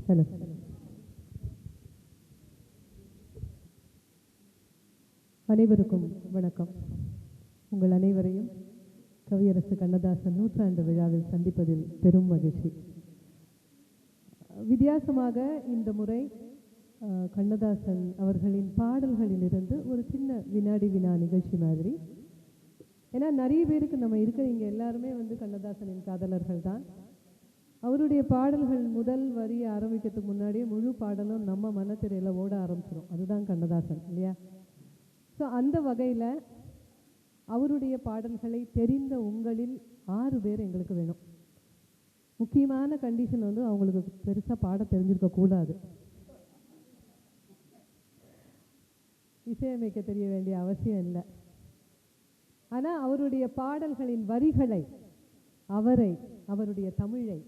Hello. அனைவருக்கும் வணக்கம். உங்கள் அனைவரையும் கவியரசு கண்ணதாசன் 100ஆண்டு விழாவில் சந்திப்பதில் பெரும் மகிழ்ச்சி. வித்தியாசமாக இந்த முறை கண்ணதாசன் அவர்களின் பாடல்களிலிருந்து ஒரு சின்ன வினாடி வினா நிகழ்ச்சி மாதிரி. ஏன்னா நிறைய பேருக்கு நம்ம இருக்கிற இங்கே எல்லாருமே கண்ணதாசனின் காதலர்கள் தான். அவருடைய பாடல்கள் முதல் வரி ஆரம்பிக்கிறதுக்கு முன்னாடியே முழு பாடலும் நம்ம மனத்திரையில் ஓட ஆரம்பிச்சிடும். அதுதான் கண்ணதாசன் இல்லையா? ஸோ அந்த வகையில் அவருடைய பாடல்களை தெரிந்த உங்களில் 6 பேர் எங்களுக்கு வேணும். முக்கியமான கண்டிஷன் அவங்களுக்கு பெருசாக பாட தெரிஞ்சிருக்கக்கூடாது. இசையமைக்க தெரிய வேண்டிய அவசியம் இல்லை. ஆனால் அவருடைய பாடல்களின் வரிகளை, அவருடைய தமிழை,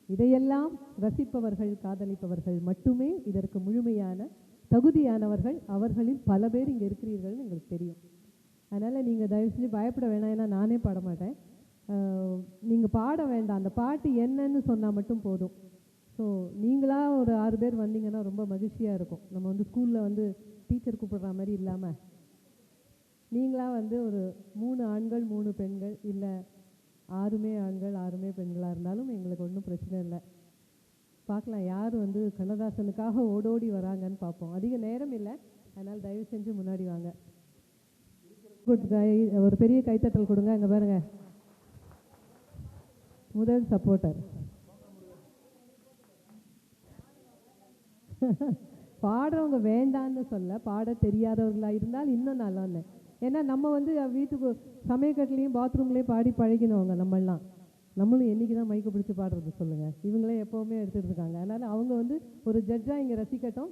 இதையெல்லாம் ரசிப்பவர்கள், காதலிப்பவர்கள் மட்டுமே இதற்கு முழுமையான தகுதியானவர்கள். அவர்களில் பல பேர் இங்கே இருக்கிறீர்கள்னு எங்களுக்கு தெரியும். அதனால் நீங்கள் தயவு செஞ்சு பயப்பட வேணாம். ஏன்னா நானே பாட மாட்டேன். நீங்கள் பாட வேண்டாம். அந்த பாட்டு என்னன்னு சொன்னால் மட்டும் போதும். ஸோ நீங்களாக ஒரு 6 பேர் வந்தீங்கன்னா ரொம்ப மகிழ்ச்சியாக இருக்கும். நம்ம ஸ்கூலில் டீச்சர் கூப்பிடுற மாதிரி இல்லாமல் நீங்களாக ஒரு 3 ஆண்கள் 3 பெண்கள், இல்லை 6 ஆண்கள் 6 பெண்களாக இருந்தாலும் எங்களுக்கு ஒன்றும் பிரச்சனை இல்லை. பார்க்கலாம் யார் கண்ணதாசனுக்காக ஓடோடி வராங்கன்னு பார்ப்போம். அதிக நேரம் இல்லை, அதனால் தயவு செஞ்சு முன்னாடி வாங்க. ஒரு பெரிய கைத்தட்டல் கொடுங்க. அங்கே பாருங்க, முதல் சப்போர்ட்டர். பாடுறவங்க வேண்டான்னு சொல்ல, பாட தெரியாதவர்களாக இருந்தால் இன்னும் நல்லான்னு. ஏன்னா நம்ம வீட்டுக்கு சமயக்கட்டுலையும் பாத்ரூம்லேயும் பாடி பழகினவங்க நம்மளும் என்றைக்கு தான் மைக்கு பிடிச்சி பாடுறது சொல்லுங்கள். இவங்களே எப்போவுமே எடுத்துகிட்டு இருக்காங்க. அதனால் அவங்க ஒரு ஜட்ஜாக இங்கே ரசிக்கட்டும்.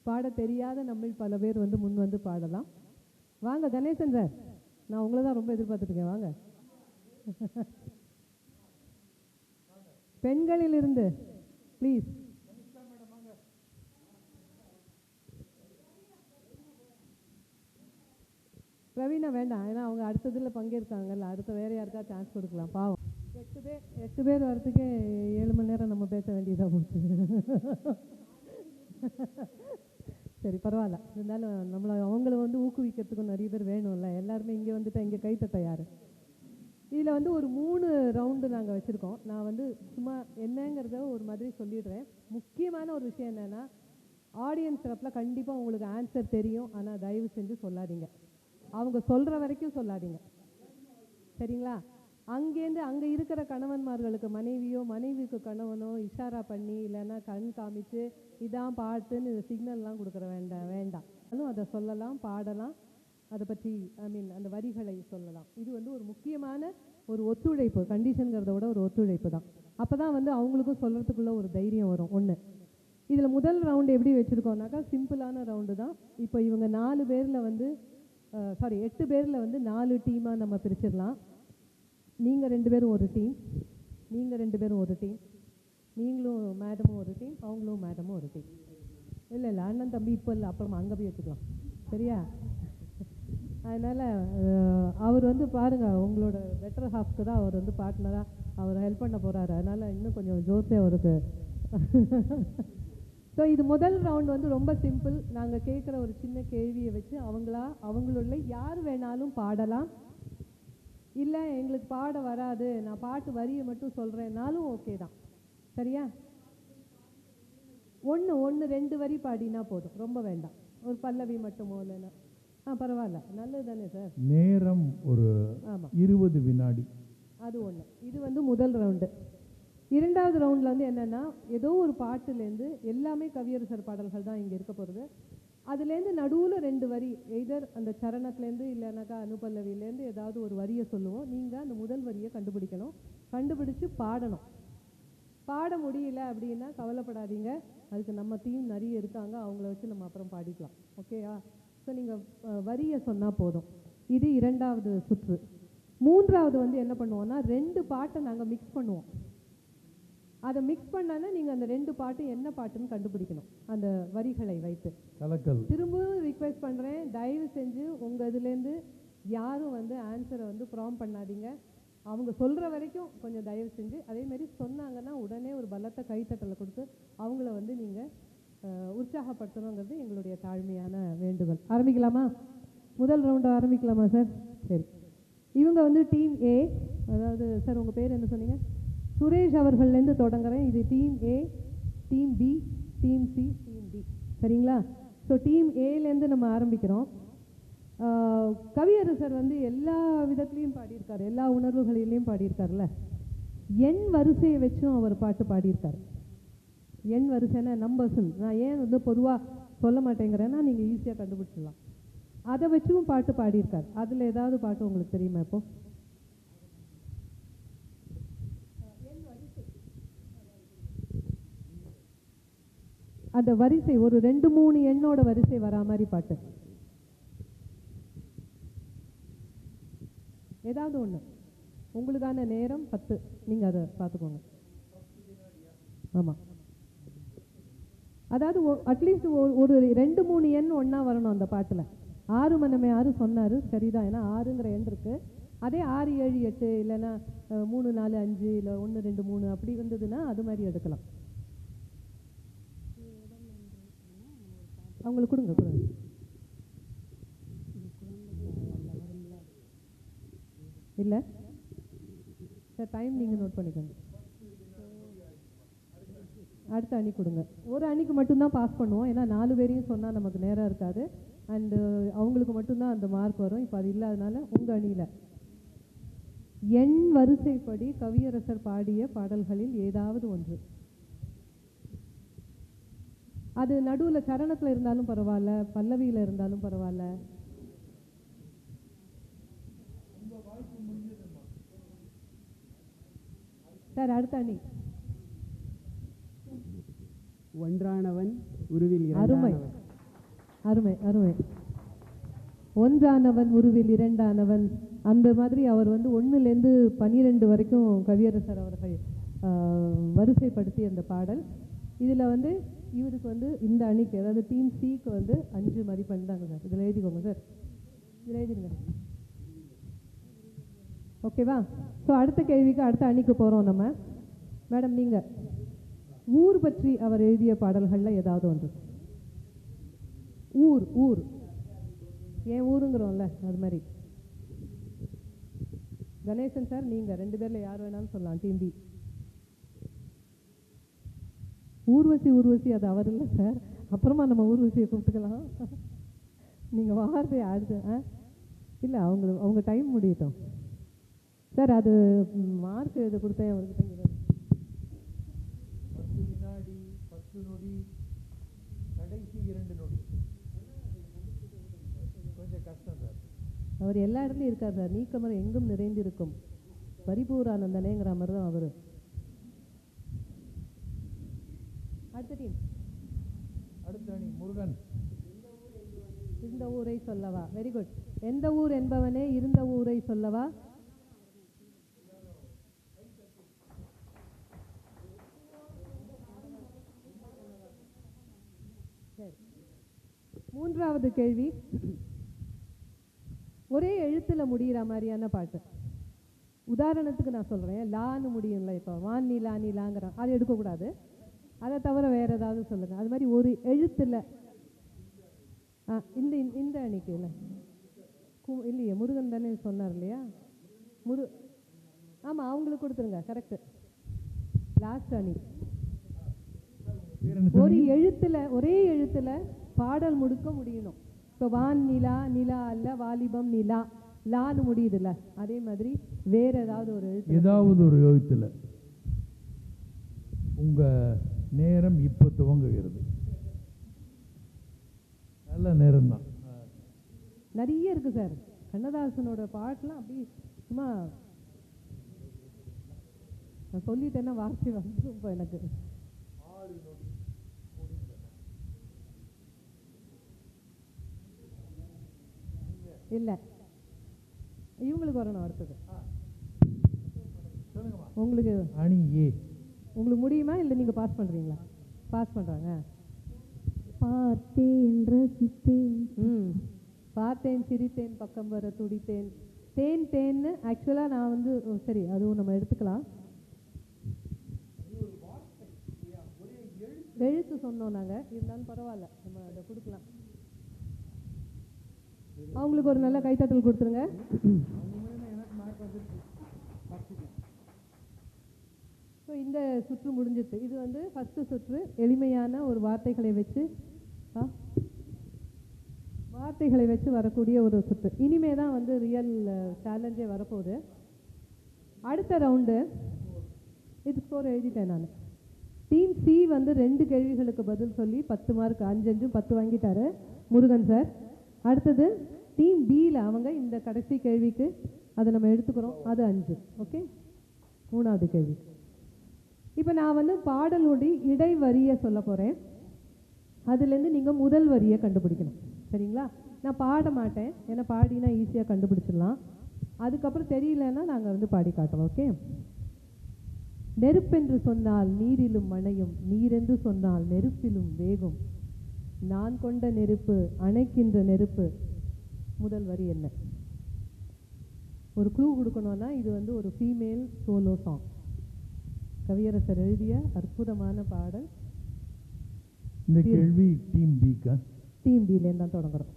பாட தெரியாத நம்ம பல பேர் முன் பாடலாம். வாங்க கணேசன் சார், நான் உங்களை தான் ரொம்ப எதிர்பார்த்துருக்கேன். வாங்க. பெண்களிலிருந்து ப்ளீஸ். பிரவீனா வேண்டாம், ஏன்னா அவங்க அடுத்ததில் பங்கேற்காங்கல்ல. அடுத்த வேறு யாருக்கா சான்ஸ் கொடுக்கலாம். பாவம் 8 பேர் வரத்துக்கே 7 மணி நேரம் நம்ம பேச வேண்டியதாக போச்சு. சரி பரவாயில்ல. இருந்தாலும் நம்மளை அவங்கள ஊக்குவிக்கிறதுக்கும் நிறைய பேர் வேணும்ல. எல்லாருமே இங்கே வந்துட்டா இங்கே கைத்தட்ட யார்? இதில் ஒரு 3 ரவுண்டு நாங்கள் வச்சுருக்கோம். நான் சும்மா என்னங்கிறத ஒரு மாதிரி சொல்லிடுறேன். முக்கியமான ஒரு விஷயம் என்னென்னா, ஆடியன்ஸ் தரப்பில் கண்டிப்பாக உங்களுக்கு ஆன்சர் தெரியும். ஆனால் தயவு செஞ்சு சொல்லாதீங்க. அவங்க சொல்கிற வரைக்கும் சொல்லாதீங்க, சரிங்களா? அங்கேருந்து அங்கே இருக்கிற கணவன்மார்களுக்கு மனைவியோ, மனைவிக்கு கணவனோ இஷாரா பண்ணி, இல்லைன்னா கண் காமிச்சு இதான் பாட்டுன்னு சிக்னல்லாம் கொடுக்குற வேண்டாம். அதை சொல்லலாம், பாடலாம். அதை பற்றி அந்த வரிகளை சொல்லலாம். இது ஒரு முக்கியமான ஒரு ஒத்துழைப்பு. கண்டிஷனுங்கிறத விட ஒரு ஒத்துழைப்பு தான். அப்போ தான் அவங்களுக்கும் சொல்கிறதுக்குள்ள ஒரு தைரியம் வரும். ஒன்று. இதில் முதல் ரவுண்டு எப்படி வச்சுருக்கோம்னாக்கா சிம்பிளான ரவுண்டு தான். இப்போ இவங்க 4 பேரில் 8 பேரில் 4 டீமாக நம்ம பிரிச்சிடலாம். நீங்கள் 2 பேரும் ஒரு டீம், நீங்கள் 2 பேரும் ஒரு டீம், நீங்களும் மேடமும் ஒரு டீம், அவங்களும் மேடமும் ஒரு டீம். இல்லை அண்ணன் தம்பி இப்போ இல்லை, அப்புறமா அங்கே போய் வச்சுக்கலாம், சரியா? அதனால் அவர் பாருங்கள், உங்களோட பெட்டர் ஹாஃப்க்கு தான் அவர் பார்ட்னராக அவர் ஹெல்ப் பண்ண போகிறாரு. அதனால் இன்னும் கொஞ்சம் ஜோஸே அவருக்கு. ஸோ இது முதல் ரவுண்ட் ரொம்ப சிம்பிள். நாங்கள் கேட்குற ஒரு சின்ன கேள்வியை வச்சு அவங்களுள்ள யார் வேணாலும் பாடலாம். இல்லை எங்களுக்கு பாட வராது, நான் பாட்டு வரியை மட்டும் சொல்கிறேன்னாலும் ஓகே தான், சரியா? 2 வரி பாடினா போதும், ரொம்ப வேண்டாம். ஒரு பல்லவி மட்டுமோ இல்லைன்னா பரவாயில்ல. நல்லது தானே சார்? நேரம் ஒரு 20 வினாடி. அது ஒன்று. இது முதல் ரவுண்டு. இரண்டாவது ரவுண்டில் என்னென்னா, ஏதோ ஒரு பாட்டுலேருந்து, எல்லாமே கவியரசர் பாடல்கள் தான் இங்கே இருக்க போகிறது. அதுலேருந்து நடுவில் 2 வரி, எய்தர் அந்த சரணத்துலேருந்து இல்லைனாக்கா அனுபல்லவிலேருந்து ஏதாவது ஒரு வரியை சொல்லுவோம். நீங்கள் அந்த முதல் வரியை கண்டுபிடிக்கணும். கண்டுபிடிச்சு பாடணும். பாட முடியல அப்படின்னா கவலைப்படாதீங்க, அதுக்கு நம்ம டீம் நிறைய இருக்காங்க, அவங்கள வச்சு நம்ம அப்புறம் பாடிக்கலாம். ஓகேயா? ஸோ நீங்கள் வரியை சொன்னால் போதும். இது 2வது சுற்று. 3வது என்ன பண்ணுவோம்னா, 2 பாட்டை நாங்கள் மிக்ஸ் பண்ணுவோம். அதை மிக்ஸ் பண்ணால் நீங்கள் அந்த 2 பாட்டு என்ன பாட்டுன்னு கண்டுபிடிக்கணும், அந்த வரிகளை வைத்து. திரும்பவும் ரிக்வெஸ்ட் பண்ணுறேன், தயவு செஞ்சு உங்கள் இதுலேருந்து யாரும் ஆன்சரை ப்ராம் பண்ணாதீங்க. அவங்க சொல்கிற வரைக்கும் கொஞ்சம் தயவு செஞ்சு அதேமாரி சொன்னாங்கன்னா உடனே ஒரு பலத்தை கைத்தட்டலை கொடுத்து அவங்கள வந்து நீங்கள் உற்சாகப்படுத்தணுங்கிறது எங்களுடைய தாழ்மையான வேண்டுகோள். ஆரம்பிக்கலாமா? முதல் ரவுண்டை ஆரம்பிக்கலாமா சார்? சரி, இவங்க வந்து டீம் ஏ, அதாவது சார் உங்கள் பேர் என்ன சொன்னீங்க? சுரேஷ் அவர்கள்லேருந்து தொடங்குறேன். இது team A, team B, team C, team D, சரிங்களா? ஸோ டீம் ஏலேருந்து நம்ம ஆரம்பிக்கிறோம். கவியரசர் வந்து எல்லா விதத்துலேயும் பாடியிருக்காரு, எல்லா உணர்வுகளிலையும் பாடியிருக்காருல்ல. எண் வரிசையை வச்சும் அவர் பாட்டு பாடியிருக்காரு. எண் வரிசைன்னா நம்பர்ஸ்ன்னு நான் ஏன் வந்து பொதுவாக சொல்ல மாட்டேங்கிறேன்னா நீங்கள் ஈஸியாக கண்டுபிடிச்சிடலாம். அதை வச்சும் பாட்டு பாடியிருக்காரு. அதில் ஏதாவது பாட்டு உங்களுக்கு தெரியுமா? இப்போ அந்த வரிசை ஒரு 2-3 எண்ணோட வரிசை வரா மாதிரி பாட்டு ஏதாவது ஒன்று. உங்களுக்கான நேரம் 10, நீங்கள் அதை பார்த்துக்கோங்க. ஆமாம், அதாவது அட்லீஸ்ட் ஒரு 2-3 எண் ஒன்றா வரணும் அந்த பாட்டில். 6 மனமே 6 சொன்னார், சரிதான். ஏன்னா 6ங்கிற எண் இருக்குது. அதே 6, 7, 8 இல்லைன்னா 3, 4, 5 இல்லை 1, 2, 3 அப்படி வந்ததுன்னா அது மாதிரி எடுக்கலாம். அவங்களுக்கு கொடுங்க கொடுங்க. இல்லை சார், டைம் நீங்கள் நோட் பண்ணிக்கோங்க. அடுத்த அணி கொடுங்க. ஒரு அணிக்கு மட்டும்தான் பாஸ் பண்ணுவோம், ஏன்னா 4 பேரையும் சொன்னால் நமக்கு நேரம் இருக்காது. அண்டு அவங்களுக்கு மட்டும்தான் அந்த மார்க் வரும். இப்போ அது இல்லாதனால உங்கள் அணியில் எண் வரிசைப்படி கவியரசர் பாடிய பாடல்களில் ஏதாவது ஒன்று. அது நடுவில் சரணத்தில் இருந்தாலும் பரவாயில்ல, பல்லவியில் இருந்தாலும் பரவாயில்ல. சார் அடுத்த அணி. ஒன்றானவன் உருவில் அருமை அருமை அருமை. ஒன்றானவன் உருவில் இரண்டானவன், அந்த மாதிரி அவர் வந்து 1லேருந்து 12 வரைக்கும் கவியரசர் அவர்கள் வரிசைப்படுத்தி அந்த பாடல். இதில் வந்து இவருக்கு வந்து இந்த அணிக்கு, அதாவது டீம் சிக்கு வந்து 5 மதிப்பெண் தாங்க சார். இதில் எழுதிக்கோங்க சார், இதில் எழுதிடுங்க. ஓகேவா? ஸோ அடுத்த கேள்விக்கு அடுத்த அணிக்கு போகிறோம் நம்ம. மேடம் நீங்கள் ஊர் பற்றி அவர் எழுதிய பாடல்களில் ஏதாவது ஒன்று. ஊர் ஊர் ஏன் ஊருங்கிறோம்ல, அது மாதிரி. கணேசன் சார் நீங்கள் 2 பேரில் யார் வேணாலும் சொல்லலாம். Team B. ஊர்வசி ஊர்வசி அது அவர் இல்லை சார், அப்புறமா நம்ம ஊர்வசியை கூப்பிட்டுக்கலாம். நீங்கள் வார்த்தை அடுத்து இல்லை, அவங்க டைம் முடியட்டும் சார். அது மார்க் இது கொடுத்தேன் அவர்கிட்ட. 10 வினாடி, 10 நொடி, கடைசி 2 நொடி. கொஞ்சம் கஷ்டம் சார். அவர் எல்லா இடத்துலையும் இருக்கார் சார். நீக்கமர எங்கும் நிறைந்திருக்கும் பரிபூரானந்தனேங்கிற மாதிரி தான் அவர். அடுத்த டீம். அடுத்த அணி முருகன். இந்த ஊரை சொல்லவா? Very good. எந்த ஊர் என்பவனே இருந்த ஊரை சொல்லவா? சரி, 3வது கேள்வி. ஒரே எழுத்தில் முடிகிற மாதிரியான பாட்டு. உதாரணத்துக்கு நான் சொல்கிறேன், லான்னு முடியும்ல. இப்போ வான் நீலா நீலாங்கிறோம், அது எடுக்கக்கூடாது. அதை தவிர வேறு ஏதாவது சொல்லுங்கள். அது மாதிரி ஒரு எழுத்தில். இந்த அணிக்கு இல்லை இல்லையே, முருகன் தானே சொன்னார் இல்லையா? ஆமாம், அவங்களுக்கு கொடுத்துருங்க. கரெக்டு. லாஸ்ட் அணி. ஒரு எழுத்தில், ஒரே எழுத்தில் பாடல் முடுக்க முடியணும். இப்போ வான் நிலா, நிலா அல்ல வாலிபம் நிலா, லான்னு முடியுதுல்ல, அதே மாதிரி வேற ஏதாவது ஒரு எழுத்து, ஏதாவது ஒரு எழுத்தில். உங்கள் நேரம் இப்போ துவங்குகிறது. நல்ல நேரம் தான். நிறைய இருக்குது சார். கண்ணதாசனோட பாட்டெலாம் அப்படி சும்மா நான் சொல்லிட்டேன்னா வார்த்தை வந்து இப்போ எனக்கு. இல்லை, இவங்களுக்கு வரணும் அடுத்தது. உங்களுக்கு அணி ஏ. உங்களுக்கு முடியுமா இல்லை நீங்கள் பாஸ் பண்ணுறீங்களா? பாஸ் பண்ணுறாங்க. பார்த்தேன் ரசித்தேன், பார்த்தேன் சிரித்தேன் பக்கம் வர துடித்தேன், தேன் தேன்னு ஆக்சுவலாக நான் வந்து சரி அதுவும் நம்ம எடுத்துக்கலாம். எழுத்து சொன்னோம் நாங்கள், இருந்தாலும் பரவாயில்ல, நம்ம அதை கொடுக்கலாம். அவங்களுக்கு ஒரு நல்ல கைத்தட்டல் கொடுத்துருங்க. ஸோ இந்த சுற்று முடிஞ்சிச்சு. இது வந்து ஃபஸ்ட்டு சுற்று. எளிமையான ஒரு வார்த்தைகளை வச்சு வரக்கூடிய ஒரு சுற்று. இனிமே தான் வந்து ரியல் சேலஞ்சே வரப்போகுது. அடுத்த ரவுண்டு இது ஸ்கோர் எழுதிட்டேன் நான். டீம் சி வந்து 2 கேள்விகளுக்கு பதில் சொல்லி 10 மார்க், 5 10 வாங்கிட்டாரு முருகன் சார். அடுத்தது டீம் பியில் அவங்க இந்த கடைசி கேள்விக்கு அதை நம்ம எடுத்துக்கிறோம், அது 5. ஓகே, 3வது கேள்வி. இப்போ நான் வந்து பாடலுடைய இடைவரியை சொல்ல போகிறேன். அதுலேருந்து நீங்கள் முதல் வரியை கண்டுபிடிக்கணும். சரிங்களா? நான் பாட மாட்டேன், ஏன்னா பாடினா ஈஸியாக கண்டுபிடிச்சிடலாம். அதுக்கப்புறம் தெரியலன்னா நாங்கள் வந்து பாடி காட்டுறோம். ஓகே. நெருப்பென்று சொன்னால் நீரிலும் அணையும், நீரென்று சொன்னால் நெருப்பிலும் வேகும், நான் கொண்ட நெருப்பு அணைக்கின்ற நெருப்பு. முதல் வரி என்ன? ஒரு க்ளூ கொடுக்கணும்னா இது வந்து ஒரு ஃபீமேல் சோலோ சாங். கவியரசர் எழுதிய அற்புதமான பாடல். இந்த கேள்வி டீம் பிக்கா? டீம் பிலேருந்து தான் தொடங்குறோம்.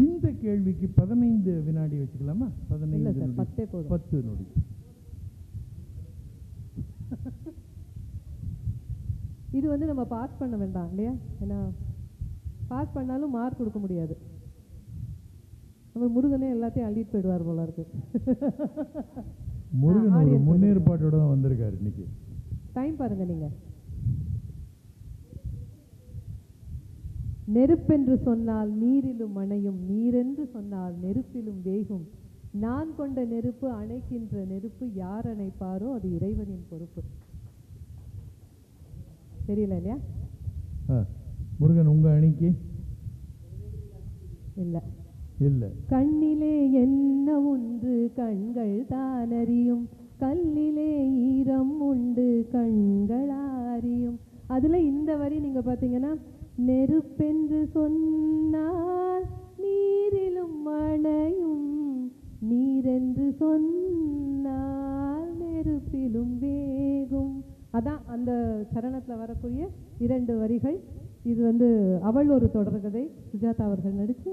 இந்த கேள்விக்கு 15 வினாடி வச்சுக்கலாமா? 15 சார், 10 போதும். 10 நொடி. இது வந்து நம்ம பாஸ் பண்ண வேண்டாம் இல்லையா? ஏன்னா பாஸ் பண்ணாலும் மார்க் கொடுக்க முடியாது. நம்ம முருகனே எல்லாத்தையும் அள்ளிட்டு போயிடுவார் போல இருக்கு. முருகன் ஒரு முன்னேற்பாட்டோட தான் வந்திருக்காரு இன்னைக்கு. டைம் பாருங்க நீங்க. நெருப்பென்று சொன்னால் நீரிலும் அணையும், நீரென்று சொன்னால் நெருப்பிலும் வேகும், நான் கொண்ட நெருப்பு அணைக்கின்ற நெருப்பு, யார் அணைப்பாரோ அது இறைவனின் பொறுப்பு. தெரியல இல்லையா? முருகன் உங்க அணிக்கு இல்ல இல்ல. கண்ணிலே என்ன ஒன்று கண்கள் தான் அறியும், கல்லிலே ஈரம் உண்டு கண்கள் அறியும். அதுல இந்த வரி நீங்க பாத்தீங்கன்னா, நெருப்பென்று சொன்னால் நீரிலும் அணையும், நீரென்று சொன்னால் நெருப்பிலும் வேகும். அதான் அந்த சரணத்தில் வரக்கூடிய 2 வரிகள். இது வந்து அவள் ஒரு தொடர்கதை, சுஜாதா அவர்கள் நடித்து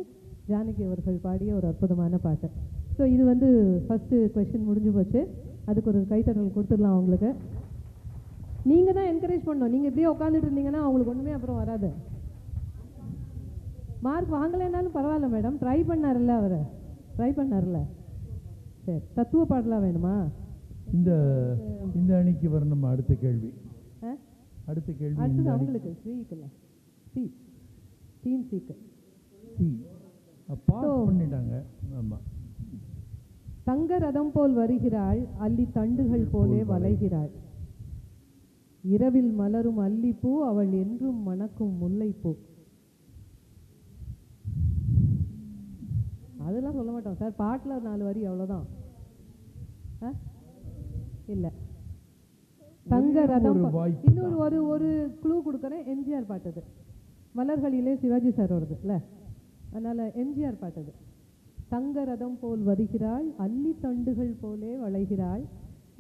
ஜானகி அவர்கள் பாடிய ஒரு அற்புதமான பாட்டு. ஸோ இது வந்து ஃபஸ்ட்டு கொஸ்டின் முடிஞ்சு போச்சு. அதுக்கு ஒரு கைத்தட்டல் கொடுத்துடலாம் அவங்களுக்கு. நீங்கள் தான் என்கரேஜ் பண்ணணும். நீங்கள் இப்படியே உட்காந்துட்டு இருந்தீங்கன்னா அவங்களுக்கு ஒன்றுமே அப்புறம் வராது. மார்க் வாங்கலைன்னாலும் பரவாயில்ல மேடம், ட்ரை பண்ணார்ல அவர், ட்ரை பண்ணார்ல. சரி, தத்துவ பாடலாம் வேணுமா? இந்த அணிக்கு வரணும். அடுத்த கேள்வி அடுத்தது அவங்களுக்கு ஸ்ரீக்குல்ல, சி டீம் சிக்கு. சி பாஸ் பண்ணிட்டாங்க. ஆமா. தங்க ரதம் போல் வருகிறாள், அல்லி தண்டுகள் போலே வளைகிறாள், இரவில் மலரும் அல்லிப்பூ அவள் என்றும் மணக்கும் முல்லைப்பூ. அதெல்லாம் சொல்ல மாட்டோம் சார், பாட்டில் 4 வரி அவ்வளோதான். இல்லை, தங்க ரதம். இன்னொரு ஒரு க்ளூ கொடுக்குறேன். எம்ஜிஆர் பாட்டது. மலர்களிலே சிவாஜி சார் வருது இல்லை, அதனால எம்ஜிஆர் பாட்டது. தங்க ரதம் போல் வருகிறாள், அல்லி தண்டுகள் போலே வளைகிறாள்,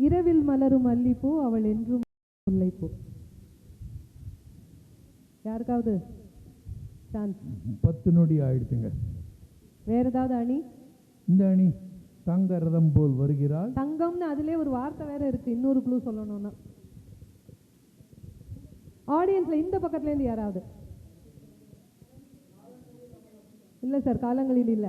இரவில் மலரும் அல்லிப்பூ அவள் என்றும் முல்லைப்பூ. யாருக்காவது சான்ஸ்? 10 நொடி ஆயிடுச்சுங்க. வேற ஏதாவது அணி? இந்த அணி தங்க ரதம் போல் வருகிறாள். தங்கம்னு அதுலேயே ஒரு வார்த்தை வேற இருக்கு. இன்னொரு க்ளூ சொல்லணும்னா, ஆடியன்ஸ்ல இந்த பக்கத்துல இருந்து யாராவது? இல்ல சார், காலங்களில் இல்ல.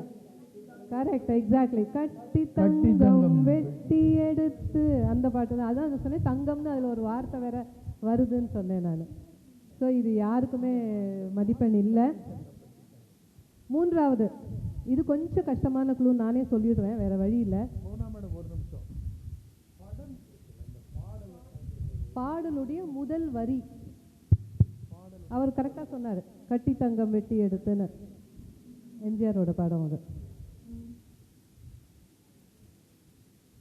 Correct, exactly. கட்டி தங்கம் வெட்டி எடுத்து, அந்த பாட்டு தான். அதான் சொன்னேன், தங்கம்னு அதுல ஒரு வார்த்தை வேற வருதுன்னு சொன்னேன் நான். ஸோ இது யாருக்குமே மதிப்பெண் இல்லை. 3வது, இது கொஞ்சம் கஷ்டமான க்ளூ, நானே சொல்லிடுவேன், வேற வழி இல்லை. பாடலுடைய முதல் வரி அவர் கரெக்டா சொன்னார், கட்டி தங்கம் வெட்டி எடுத்துன்னு. எம்ஜிஆரோட பாடம் அது.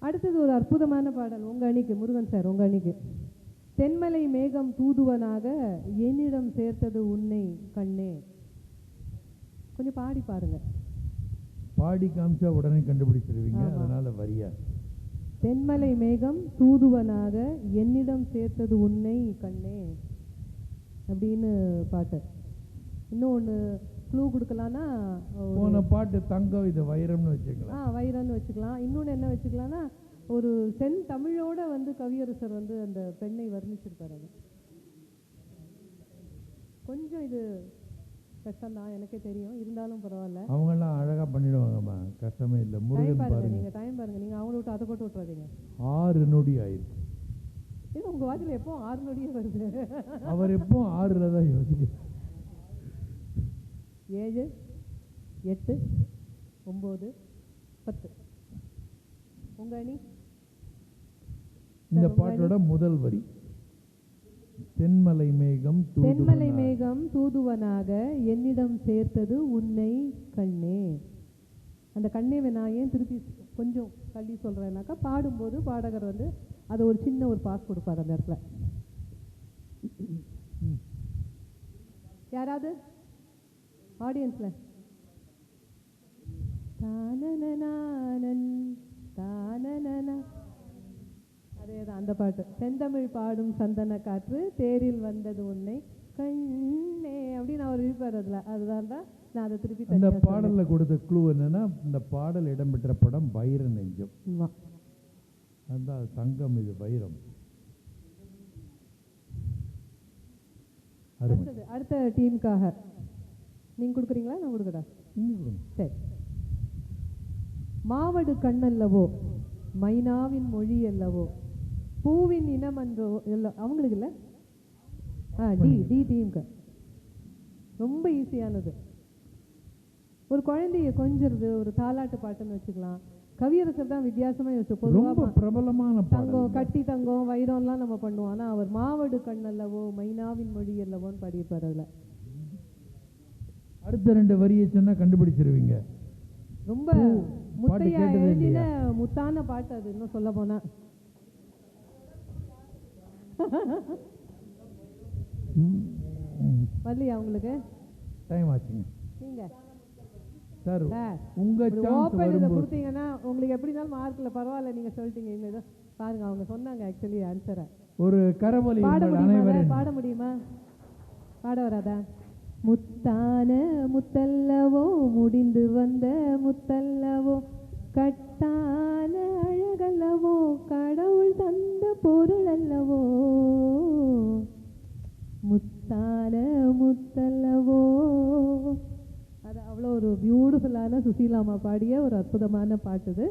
அடுத்தது ஒரு அற்புதமான பாடல் உங்க அணிக்கு, முருகன் சார் உங்க அணிக்கு. தென்மலை மேகம் தூதுவனாக என்னிடம் சேர்த்தது உன்னை கண்ணே. கொஞ்சம் பாடி பாருங்க. பாடி காமிச்சா உடனே கண்டுபிடிச்சிருவீங்க, ஆமா. அதனால வரியா. தென்மலை மேகம் தூதுவனாக என்னிடம் சேர்த்தது உன்னை கண்ணே அப்படின்னு பாட்டு. இன்னும் ஒன்று க்ளூ கொடுக்கலான்னா போன பாட்டு தங்கம், இது வைரம்னு வச்சுக்கலாம். வைரம்னு வச்சுக்கலாம். இன்னொன்று என்ன வச்சுக்கலாம்னா ஒரு சென் தமிழோட வந்து கவியரசர் வந்து அந்த பெண்ணை வர்ணிச்சிருப்பார். அது கொஞ்சம் இது கஷ்டம்தான், எனக்கே தெரியும், இருந்தாலும் பரவாயில்ல. அவங்கெல்லாம் அழகா பண்ணிடுவாங்கம்மா, கஷ்டமே இல்லை. முருகன் பாருங்க, நீங்கள் டைம் பாருங்க, நீங்கள் அவங்கள விட்டு அதை போட்டு விட்டுறாதீங்க. 6 நொடி ஆயிருக்கு. இது உங்கள் வாட்டில் எப்போ 6 நொடியே வருது. அவர் எப்போ 6ல் தான் யோசிக்கிறார். 7 8 9 10. உங்க அணி இந்த பாட்டோட முதல் வரி தென்மலை மேகம் தென்மலை மேகம் தூதுவனாக என்னிடம் சேர்த்தது உன்னை கண்ணே. அந்த கண்ணேவை நான் ஏன் திருப்பி கொஞ்சம் தள்ளி சொல்றேன்னாக்கா, பாடும்போது பாடகர் வந்து அதை ஒரு சின்ன ஒரு பாஸ் கொடுப்பார் அந்த இடத்துல. யாராவது ஆடியன்ஸ்ல தானனனானன் தானனனா, அதேதான் அந்த பாட்டு. செந்தமிழ் பாடும் சந்தன காற்று தேரில் வந்தது உன்னை கண்ணே அப்படின்னு அவர் இருப்பார் அதுல. அதுதான் தான் நான் அதை திருப்பி அந்த பாடல்ல கொடுத்த க்ளூ என்னன்னா, இந்த பாடல் இடம்பெற்ற படம் வைர நெஞ்சம். அதான் தங்கம், இது வைரம். அடுத்த டீமுக்காக நீங்க கொடுக்குறீங்களா, நான் கொடுக்கடா? சரி. மாவடு கண்ணல்லவோ மைனாவின் மொழி அல்லவோ பூவின் இனம் அன்றோ அவங்களுக்கு இல்லை. டி டீமுக்கு ரொம்ப ஈஸியானது. ஒரு குழந்தைய கொஞ்சிருது, ஒரு தாலாட்டு பாட்டுன்னு வச்சுக்கலாம். கவியரசர் தான் வித்தியாசமா யோசிச்சு, பொதுவாக பிரபலமான தங்கம், கட்டி தங்கம், வைரம்லாம் நம்ம பண்ணுவோம். ஆனா அவர் மாவடு கண்ணல்லவோ மைனாவின் மொழி அல்லவோன்னு பாடியிருப்பார் அதுல. அடுத்த 2 வரியை சொன்னா கண்டுபிடிச்சிருவீங்க. ரொம்ப முத்தையா எழுதின முத்தான பாட்டு அது. இன்னும் சொல்ல போனா வரலையா உங்களுக்கு? டைம் ஆச்சுங்க. நீங்க சார் உங்க ஓபன் இதை கொடுத்தீங்கன்னா உங்களுக்கு எப்படி இருந்தாலும் மார்க்ல பரவாயில்ல, நீங்க சொல்லிட்டீங்க. இங்க ஏதோ பாருங்க, அவங்க சொன்னாங்க ஆக்சுவலி ஆன்சரை. ஒரு கரவொலி பாட முடியுமா? பாட வராதா? முத்தான முத்தல்லவோ முடிந்து வந்த முத்தல்லவோ கட்டான அழகல்லவோ கடவுள் தந்த பொருள் அல்லவோ முத்தான முத்தல்லவோ. அது அவ்வளோ ஒரு பியூட்டிஃபுல்லான சுசீலாமா பாடிய ஒரு அற்புதமான பாட்டு இது.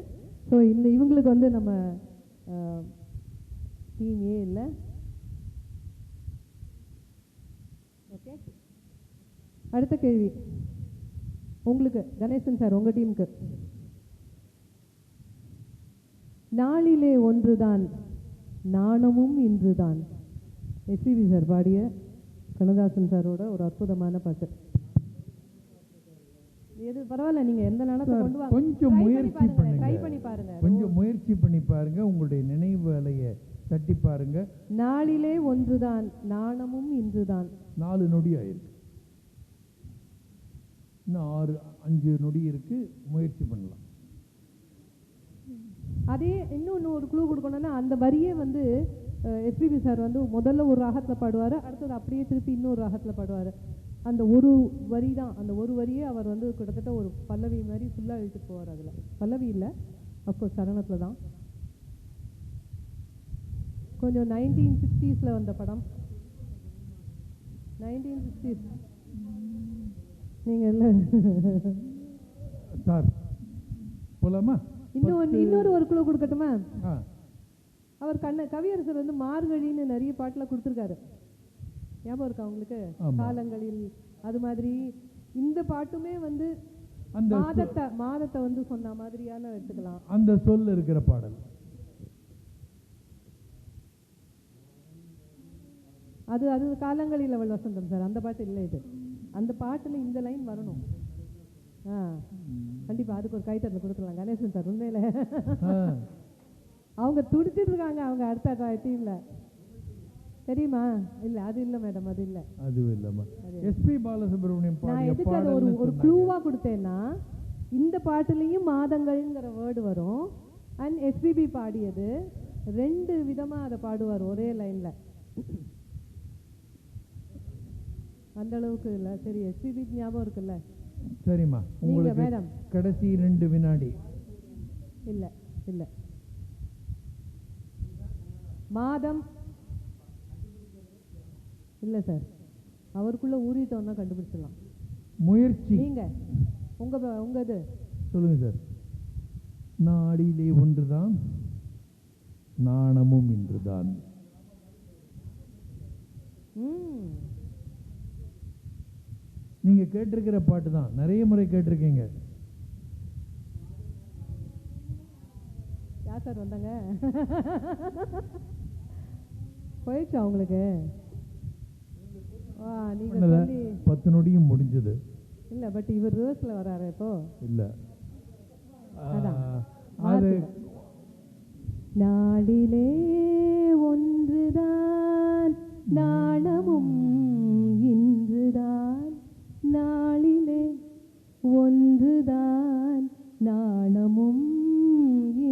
ஸோ இவங்களுக்கு வந்து நம்ம டீம் ஏ இல்லை. ஓகே, அடுத்த கேள்வி உங்களுக்கு கணேசன் சார், உங்க டீமுக்கு. நாளிலே ஒன்றுதான் நாணமும் இன்றுதான், எஸ்பிபி சார் பாடிய கண்ணதாசன் சாரோட ஒரு அற்புதமான பாட்டு. எது பரவாயில்ல, நீங்க எந்த நாணத்தை கொண்டு வாங்க, கொஞ்சம் முயற்சி பண்ணுங்க, ட்ரை பண்ணி பாருங்க, கொஞ்சம் முயற்சி பண்ணி பாருங்க, உங்களுடைய நினைவு அலையை தட்டி பாருங்க. நாளிலே ஒன்றுதான் நாணமும் இன்றுதான். 4 நொடி ஆயிருக்கு, இன்னும் 5 நொடி இருக்கு, முயற்சி பண்ணலாம். அதே இன்னொன்று ஒரு க்ளூ கொடுக்கணும்னா, அந்த வரியே வந்து எஸ்பிபி சார் வந்து முதல்ல ஒரு ராகத்தில் பாடுவார், அடுத்தது அப்படியே திருப்பி இன்னொரு ராகத்தில் பாடுவார். அந்த ஒரு வரி தான், அந்த ஒரு வரியே அவர் வந்து கிட்டத்தட்ட ஒரு பல்லவி மாதிரி ஃபுல்லாக இழுத்துட்டு போவார். அதில் பல்லவி இல்லை, அஃப்கோர்ஸ் சரணத்தில் தான். கொஞ்சம் 1960s வந்த படம், 1960s. நீங்கள் இல்லை சார் போலாமா? இன்னொரு ஒரு குழு கொடுக்கட்டுமா? அவர் கவியரசர் வந்து மார்கழின்னு நிறைய பாட்டுல கொடுத்துருக்காரு, ஞாபகம் இருக்கா உங்களுக்கு? காலங்களில் அது மாதிரி இந்த பாட்டுமே வந்து மாதத்தை வந்து சொன்ன மாதிரியான எடுத்துக்கலாம். அந்த சொல் இருக்கிற பாடல் அது காலங்களில் அவள் வசந்தம் சார், அந்த பாட்டு இல்லை இது. அந்த பாட்டுல இந்த லைன் வரணும். கண்டிப்பா அதுக்கு ஒரு கைத்தட்டல் கொடுக்கலாம் கணேசன் சார். உண்மையில அவங்க துடிச்சிட்டு இருக்காங்க, அவங்க அடுத்த டீம்ல தெரியுமா? இல்ல அது இல்ல மேடம், அது இல்ல, அது இல்லம்மா. எஸ்பி பாலசுப்ரமணியம் பாடிய பாடல். ஒரு க்ளூவா கொடுத்தேன்னா, இந்த பாட்டுலேயும் மாதங்கள்ங்கிற வேர்டு வரும். அண்ட் எஸ்பிபி பாடியது 2 விதமாக அதை பாடுவார் ஒரே லைனில். அந்த அளவுக்கு இல்லை. சரி, எஸ்பிபி ஞாபகம் இருக்குல்ல? சரிம்மா, உங்களுக்கு மேடம் கடைசி 2 வினாடி. இல்லை இல்லை, மாதம் இல்லை சார், அவருக்குள்ள ஊறிட்டோம்னா கண்டுபிடிச்சிடலாம். முயற்சி. நீங்க உங்க இது சொல்லுங்க சார். நாடிலே ஒன்றுதான், நாணமும் இன்றுதான். நீங்க கேட்டிருக்கிற பாட்டு தான், நிறைய முறை கேட்டிருக்கீங்க. யார் சார் வந்தாங்க? போயிடுச்சா உங்களுக்கு? நீங்க சொல்லி 10 நொடியும் முடிஞ்சது. இல்ல, பட் இவர் ரிவர்ஸ்ல வராரு இப்போ. இல்ல, அது நாடிலே ஒன்றுதான், நாணமும் இன்றுதான். நாளிலே ஒன்றுதான், நாணமும்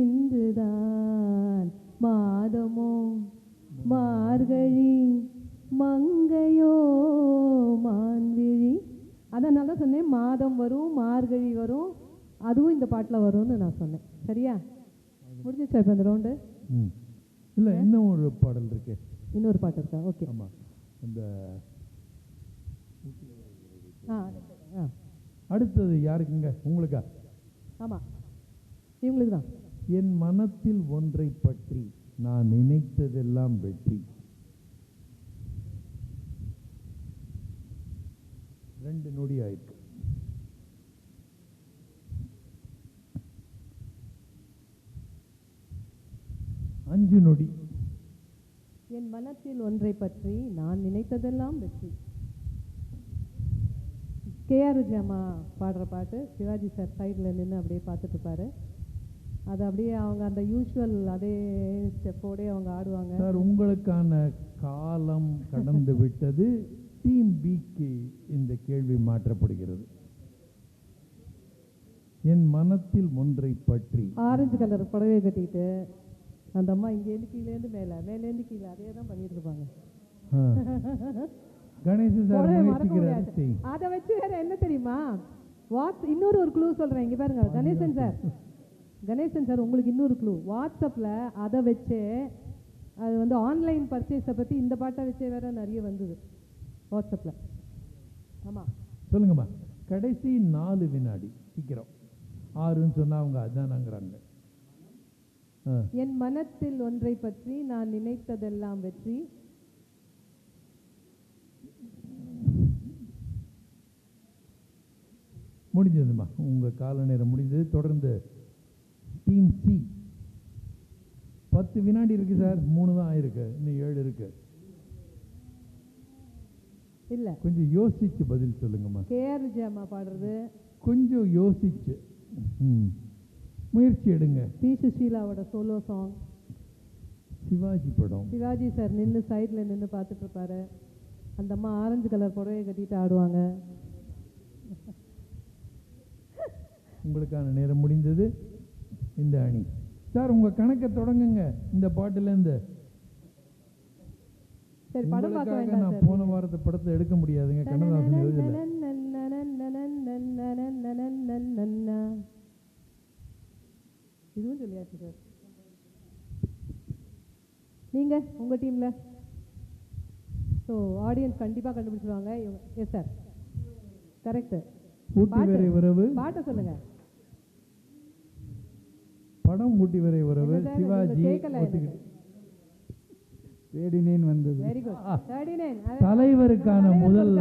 இன்றுதான். மாதமோ மார்கழி, மங்கையோ மான்விழி. அதனால தான் சொன்னேன், மாதம் வரும், மார்கழி வரும், அதுவும் இந்த பாட்டில் வரும்னு நான் சொன்னேன். சரியா? முடிஞ்சிச்சா இப்போ இந்த ரவுண்டு? இல்லை, இன்னும் ஒரு பாடல் இருக்கு. இன்னொரு பாட்டு இருக்கா? ஓகே. ஆமாம், அந்த அடுத்தது யாருக்குங்க? உங்களுக்கா? ஆமாம், இவங்களுக்கு தான். என் மனத்தில் ஒன்றை பற்றி நான் நினைத்ததெல்லாம் வெற்றி. 2 நொடி ஆயிருக்கு. அஞ்சு நொடி. என் மனத்தில் ஒன்றை பற்றி நான் நினைத்ததெல்லாம் வெற்றி. கேஆர் விஜயம்மா பாடுற பாட்டு. சிவாஜி சார் சைடில் நின்று அப்படியே பார்த்துட்டு இருப்பாரு. அது அப்படியே அவங்க அந்த யூஸ்வல் அதே ஸ்டெப்போடே அவங்க ஆடுவாங்க. சார், உங்களுக்கான காலம் கடந்து விட்டது. டீம் பிக்கு இந்த கேள்வி மாற்றப்படுகிறது. என் மனத்தில் ஒன்றை பற்றி. ஆரஞ்சு கலர் புடவை கட்டிட்டு அந்த அம்மா இங்கேருந்து கீழேருந்து மேலே, மேலேருந்து கீழே அதே தான் பண்ணிட்டு இருப்பாங்க. கணேசன் சார் முயற்சிக்கிறாரு. அதை வச்சு வேற என்ன தெரியுமா? இன்னொரு ஒரு க்ளூ சொல்றேன், இங்க பாருங்க. கணேசன் சார் உங்களுக்கு இன்னொரு க்ளூ. வாட்ஸ்அப்ல அதை வச்சே அது வந்து ஆன்லைன் பர்ச்சேஸை பத்தி இந்த பாட்டை வச்சே வேற நிறைய வந்தது வாட்ஸ்அப்ல. ஆமா, சொல்லுங்கம்மா. கடைசி 4 வினாடி. சீக்கிரம். 6ன்னு சொன்னா அவங்க அதானாங்கிறாங்க. என் மனத்தில் ஒன்றை பற்றி நான் நினைத்ததெல்லாம் வெற்றி. முடிஞ்சதுமா, உங்க கால நேரம் முடிஞ்சது. தொடர்ந்து டீம் சி. 10 வினாடி இருக்கு சார். 3 தான் ஆயிருக்கு, இன்னும் 7 இருக்கு. இல்ல, கொஞ்சம் யோசிச்சு பதில் சொல்லுங்கம்மா. கேஆர் விஜயம்மா பாடுறது. கொஞ்சம் யோசிச்சு முயற்சி எடுங்க. பி சுஷீலாவோட சோலோ சாங். சிவாஜி படம். சிவாஜி சார் நின்று சைடில் நின்று பார்த்துட்டு இருப்பாரு. அந்த அம்மா ஆரஞ்சு கலர் புடவையை கட்டிட்டு ஆடுவாங்க. உங்களுக்கான நேரம் முடிந்தது. இந்த அணி சார், உங்க கணக்கை தொடங்குங்க இந்த பாட்டுலேருந்து. சரி, படம் பார்க்க வேண்டாம். நான் போன வாரத்தை படத்தை எடுக்க முடியாதுங்க, கண்ணதாசன் எழுதல. இதுவும் சொல்லியாச்சு சார். நீங்க உங்க டீம்ல ஸோ ஆடியன்ஸ் கண்டிப்பா கண்டுபிடிச்சிருவாங்க. Yes sir, correct. ஊட்டி வரை உறவு. பாட்டை சொல்லுங்க. படம் ஊட்டி வரை உறவு. சிவாஜி. தேடினேன் வந்தது. Very good. 39 தலைவருக்கான முதல்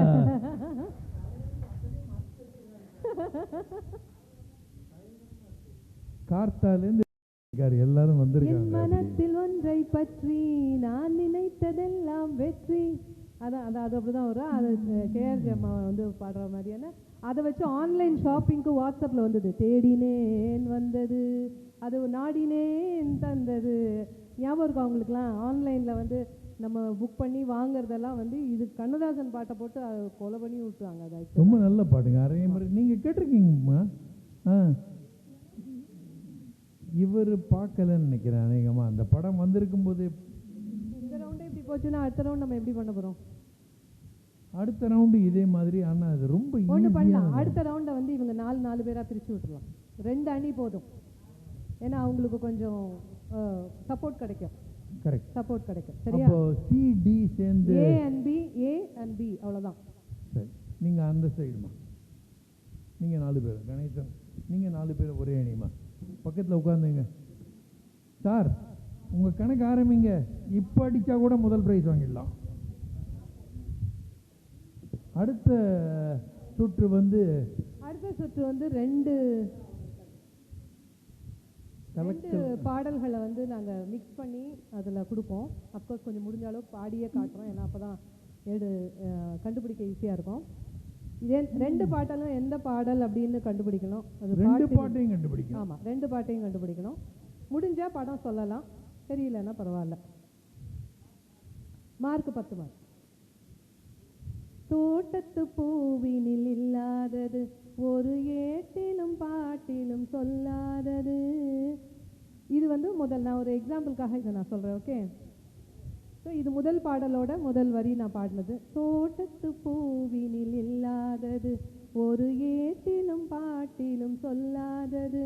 கார்த்தாலேருந்து எல்லாரும் வந்திருக்காங்க. என் மனத்தில் ஒன்றை பற்றி நான் நினைத்ததெல்லாம் வெற்றி. அதான் அது அப்படிதான் வரும். அது கேஆர் ஜெயம்மா வந்து பாடுற மாதிரியான. அதை வச்சு ஆன்லைன் ஷாப்பிங்க்கு வாட்ஸ்அப்பில் வந்தது. தேடினேன் வந்தது, அது நாடினேன் தந்தது. ஞாபகம் இருக்கும் அவங்களுக்குலாம்? ஆன்லைனில் வந்து நம்ம புக் பண்ணி வாங்குறதெல்லாம் வந்து இது கண்ணதாசன் பாட்டை போட்டு கொலை பண்ணி விட்டுருவாங்க. அது ரொம்ப நல்ல பாட்டுங்க. அதே மாதிரி நீங்கள் கேட்டிருக்கீங்கம்மா. ஆ இவர் பார்க்கலன்னு நினைக்கிறேன் அநேகமாக. அந்த படம் வந்திருக்கும் போது இந்த ரவுண்டே இப்படி போச்சுன்னா அடுத்த ரவுண்ட் நம்ம எப்படி பண்ண போறோம்? அடுத்த ரவுண்டு இதே மாதிரி. ஆனால் அது ரொம்ப ஒன்று பண்ணலாம். ஈஸியாக. அடுத்த ரவுண்டை வந்து இவங்க 4 பேரா பிரிச்சு விட்டுறலாம். 2 அணி போதும். ஏன்னா அவங்களுக்கு கொஞ்சம் சப்போர்ட் கிடைக்கும். கரெக்ட். சப்போர்ட் கிடைக்கும். சரியா? அப்போ சிடி சேர்ந்து ஏ அண்ட் பி அவ்வளோதான். சரி, நீங்கள் அந்த சைடுமா, நீங்கள் 4 பேர். கணேசன் நீங்கள் 4 பேர் ஒரே அணிமா, பக்கத்தில் உட்காந்துங்க. சார் உங்கள் கணக்கு ஆரம்பிங்க. இப்போ அடித்தா கூட முதல் ப்ரைஸ் வாங்கிடலாம். அடுத்த சுற்று வந்து ரெண்டு பாடல்களை வந்து நாங்கள் மிக்ஸ் பண்ணி அதில் கொடுப்போம். அப்கோர்ஸ் கொஞ்சம் முடிஞ்ச அளவுக்கு பாடியே காட்டுறோம். ஏன்னா அப்போ தான் கண்டுபிடிக்க ஈஸியாக இருக்கும். இதே 2 பாட்டலும் எந்த பாடல் அப்படின்னு கண்டுபிடிக்கணும். அது 2 பாட்டையும் கண்டுபிடிக்கணும். ஆமாம், 2 பாட்டையும் கண்டுபிடிக்கணும். முடிஞ்சால் படம் சொல்லலாம், தெரியலன்னா பரவாயில்ல. Mark 10 mark. தோட்டத்து பூவினில் இல்லாதது, ஒரு ஏட்டிலும் பாட்டிலும் சொல்லாதது. இது வந்து நான் ஒரு எக்ஸாம்பிளுக்காக இதை நான் சொல்கிறேன். ஓகே, ஸோ இது முதல் பாடலோட முதல் வரி நான் பாடினது. தோட்டத்து பூவினில் இல்லாதது, ஒரு ஏட்டிலும் பாட்டிலும் சொல்லாதது.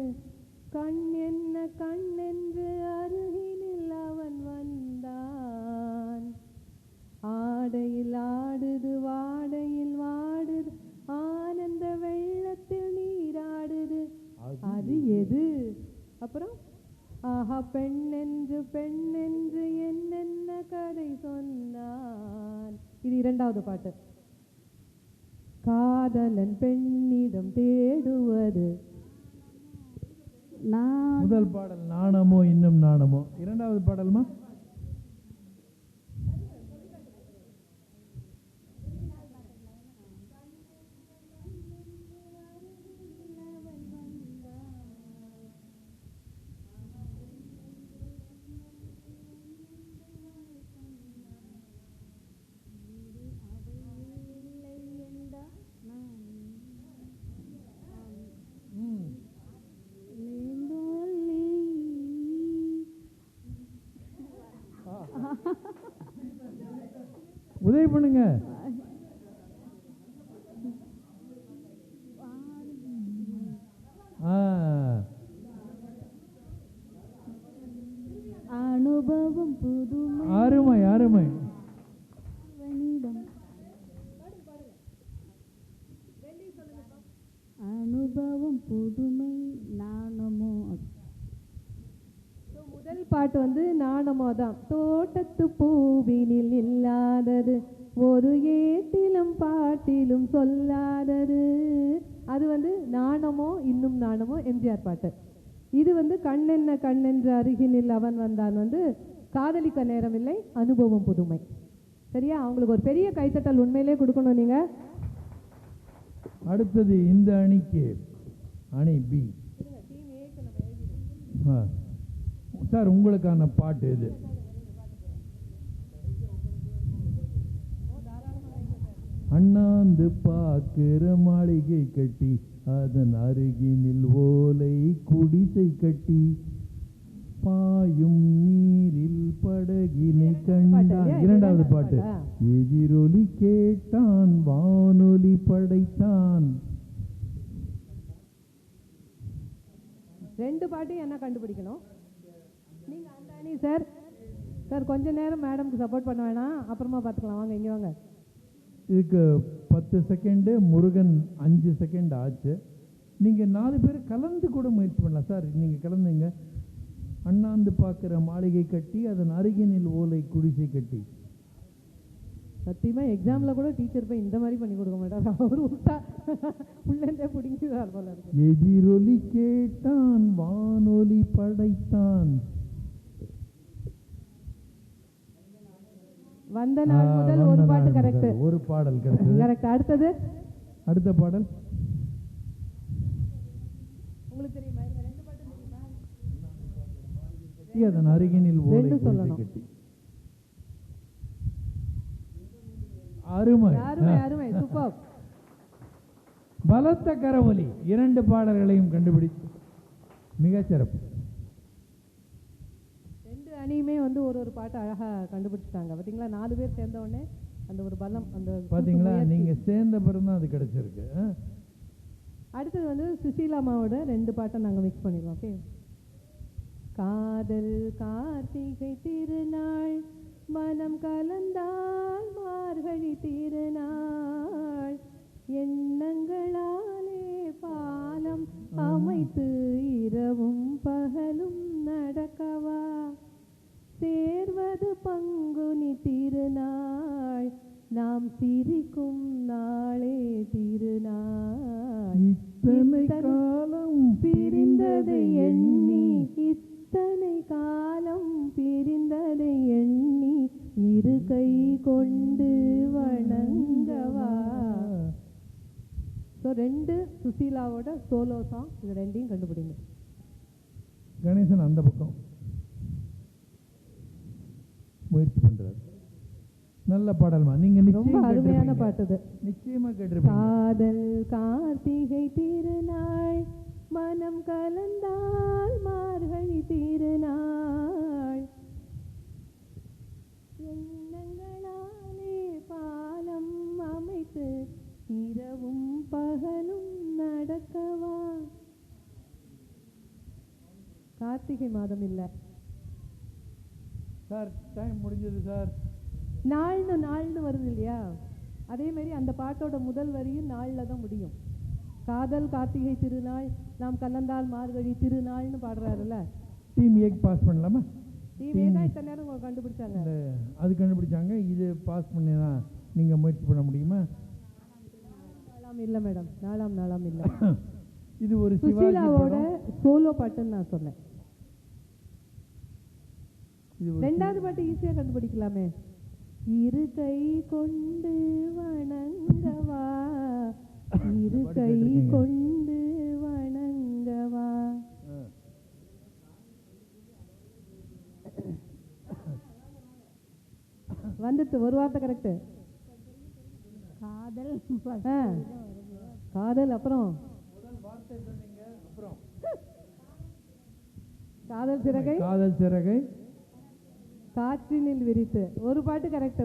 கண் என்ன கண்ணென்று அருகினில் அவன் வந்தான். ஆடையில் ஆடுது வாடையில் வாடுது, ஆனந்த வெள்ளத்தில் நீராடுது, அது எது? அப்புறம் ஆஹா பெண்ணென்று என்னென்ன கதை சொன்னான். இது 2வது பாட்டு. காதலன் பெண்ணிடம் தேடுவது. முதல் பாடல் நாணமோ இன்னும் நாணமோ. 2வது பாடல்மா உதவி பண்ணுங்க. அனுபவம் புதுமை. அருமை அருமை. அனுபவம் புதுமை நாணமோ. முதல் பாட்டு வந்து நாணமோ தான். தோட்டத்து பூவினில் இல்லாதது, ஒரு ஏட்டிலும் பாட்டிலும் சொல்லாதது. அது வந்து நாணமோ இன்னும் நாணமோ, எம்ஜிஆர் பாட்டு. இது வந்து கண்ணென்ன கண்ணென்று அருகினில் அவன் வந்தான் வந்து காதலிக்க நேரமில்லை, அனுபவம் புதுமை. சரியா? அவங்களுக்கு ஒரு பெரிய கைத்தட்டல் உண்மையிலே கொடுக்கணும் நீங்க. அடுத்தது இந்த அணிக்கு அணி பி. சார் உங்களுக்கான பாட்டு இது. அண்ணாந்து பார்க்கிற மாளிகை கட்டி, அதன் அருகினில் ஓலை குடிசை கட்டி, பாயும் நீரில் படகினை கண்டான். 2வது பாட்டு. எதிரொலி கேட்டான் வானொலி படைத்தான். 2 பாட்டையும் என்ன கண்டுபிடிக்கணும் நீங்க. அந்த அணி சார். சார் கொஞ்ச நேரம் மேடம்க்கு சப்போர்ட் பண்ண வேணாம், அப்புறமா பார்த்துக்கலாம். வாங்க இங்கே வாங்க. இதுக்கு 10 செகண்டு, முருகன் 5 செகண்ட் ஆச்சு. நீங்கள் 4 பேர் கலந்து கூட முயற்சி பண்ணலாம் சார். நீங்கள் கலந்துங்க. அண்ணாந்து பார்க்குற மாளிகை கட்டி, அதன் அருகினில் ஓலை குடிசை கட்டி. சத்தியமாக எக்ஸாமில் கூட டீச்சர் போய் இந்த மாதிரி பண்ணி கொடுக்க மாட்டார். அவர் விட்டா உள்ளே பிடிங்கிறார் போல இருக்கு. எதிரொலி கேட்டான் வானொலி படைத்தான். வந்த நாள் முதல் ஒரு பாட்டு கரெக்ட். ஒரு பாடல் கரெக்ட். அடுத்தது அடுத்த பாடல் உங்களுக்கு தெரியுமா? 2 பாட்டு தெரியுமா? அதன் அருகினில் ஓலை சொல்லணும். கட்டி. அருமை அருமை அருமை, சூப்பர். பலத்த கரவொலி 2 பாடல்களையும் கண்டுபிடித்து மிகச்சிறப்பு. 2 அணியுமே வந்து ஒரு பாட்டு அழகா கண்டுபிடிச்சிட்டாங்க பார்த்தீங்களா. 4 பேர் சேர்ந்த உடனே அந்த ஒரு பலம் அந்த பாத்தீங்களா, நீங்க சேர்ந்த பிறகு தான் அது கிடைச்சிருக்கு. அடுத்தது வந்து சுசீலாமாவோட 2 பாட்டை நாங்க மிக்ஸ் பண்ணிடுவோம். ஓகே. காதல் கார்த்திகை திருநாள் மனம் கலந்தால் மார்கழி திருநாள் எண்ணங்களாலே பாலம் அமைத்து இரவும் பகலும் நடக்கவா சேர்வது பங்குனி திருநாள் நாம் சிரிக்கும் நாளே திருநாள் இத்தனை காலம் பிரிந்ததை எண்ணி இத்தனை காலம் பிரிந்ததை எண்ணி இரு கை கொண்டு வணங்கவா. ஸோ 2 சுசீலாவோட சோலோ சாங், இது 2ஐயும் கண்டுபிடிங்க. கணேசன் அந்த பக்கம் முயற்சி பண்றாரு. நல்ல பாடல்மா. நீங்க ரொம்ப அருமையான பாட்டு இது. நிச்சயமா கேட்டிருப்பீங்க. காதல் கார்த்திகை திருநாள் மனம் கலந்தால் மார்கழி திருநாள் எண்ணங்களாலே பாலம் அமைத்து இரவும் பகலும் நடக்கவா. கார்த்திகை மாதம் இல்ல சார், டைம் முடிஞ்சது சார். நாள்னு வருது இல்லையா, அதே மாதிரி அந்த பாட்டோட முதல் வரியும் நாளில் தான் முடியும். காதல் கார்த்திகை திருநாள் நாம் கலந்தால் மார்கழி திருநாள்னு பாடுறாருல்ல. டீம் ஏ பாஸ் பண்ணலாமா? டீம் ஏ தான் இத்தனை நேரம் கண்டுபிடிச்சாங்க. அது கண்டுபிடிச்சாங்க. இது பாஸ் பண்ணினா நீங்க முயற்சி பண்ண முடியுமா? நாளாம் இல்ல மேடம், நாளாம் இல்ல. இது ஒரு சுசீலாவோட சோலோ பாட்டுன்னு நான் சொன்னேன். 2வது பாட்டு ஈஸியா கண்டுபிடிக்கலாமே. இரு கை கொண்டு வணங்கவா இரு கை கொண்டு வணங்கவா. வந்துட்டு ஒரு வார்த்தை கரெக்ட். காதல் காதல் அப்புறம் காதல் சிறகை சிறகை காற்றினில் விரித்து. ஒரு பாட்டு கரெக்டா